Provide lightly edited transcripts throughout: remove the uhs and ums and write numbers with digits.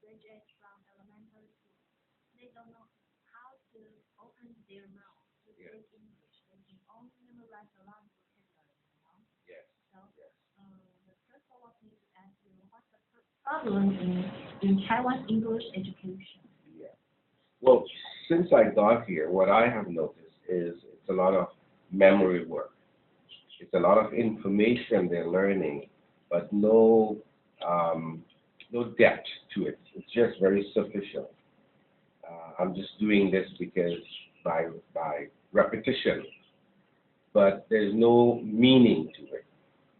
graduates from elementary school. They don't know how to open their mouth to Yes. speak English. They can only memorize a lot of vocabulary. Yes. So, Yes. the first one was me to ask you, what's the problem in Taiwan English education? Yeah. Well, since I got here, what I have noticed is it's a lot of memory work. It's a lot of information they're learning, but no depth to it. It's just very superficial. I'm just doing this because by repetition, but there's no meaning to it.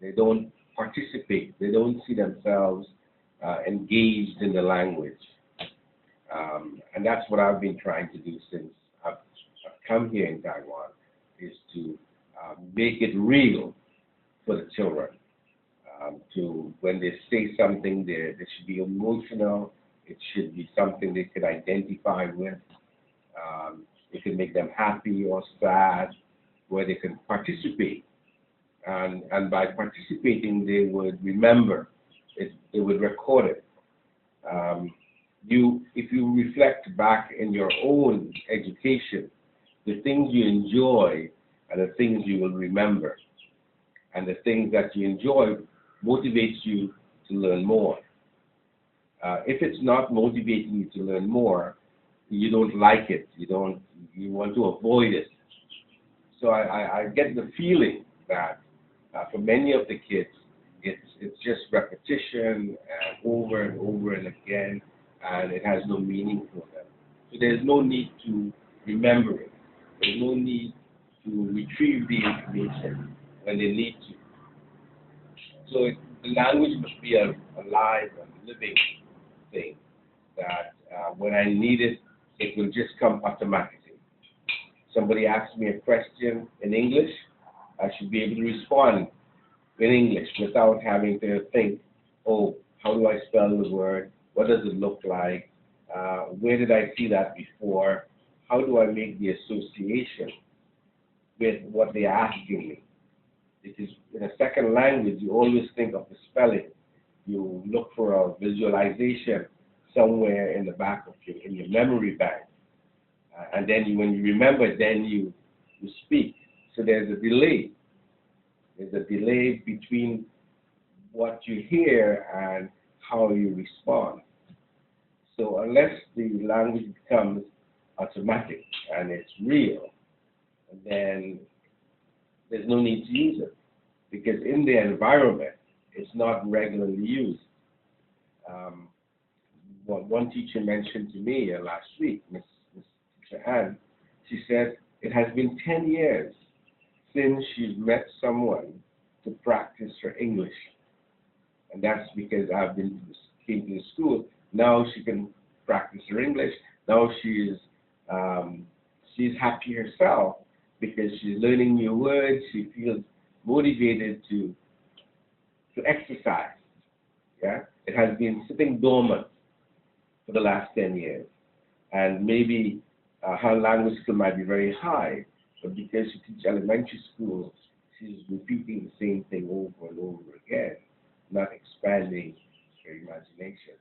They don't participate. They don't see themselves engaged in the language. And that's what I've been trying to do since I've come here in Taiwan, is to make it real for the children. To when they say something, they should be emotional. It should be something they could identify with. It can make them happy or sad, where they can participate. And by participating, they would remember it. They would record it. If you reflect back in your own education, the things you enjoy are the things you will remember, and the things that you enjoy motivates you to learn more. If it's not motivating you to learn more, you don't like it. You want to avoid it. So I get the feeling that for many of the kids, it's just repetition and over and again, and it has no meaning for them. So there's no need to remember it. There's no need to retrieve the information when they need to. So the language must be a alive and living thing that when I need it, it will just come automatically. Somebody asks me a question in English, I should be able to respond in English without having to think, oh, how do I spell the word? What does it look like? Where did I see that before? How do I make the association with what they're asking me? Because in a second language, you always think of the spelling. You look for a visualization somewhere in the back of in your memory bank. And then when you remember, then you speak. So there's a delay. There's a delay between what you hear and how you respond. So unless the language becomes automatic and it's real, then there's no need to use it, because in the environment, it's not regularly used. One teacher mentioned to me last week, Miss Teacher Ann, she said it has been 10 years since she's met someone to practice her English. And that's because came to the school. Now she can practice her English. Now she's happy herself because she's learning new words. She feels motivated to exercise. Yeah, it has been sitting dormant for the last 10 years, and maybe her language skill might be very high, but because she teaches elementary school, she's repeating the same thing over and over again, not expanding her imagination.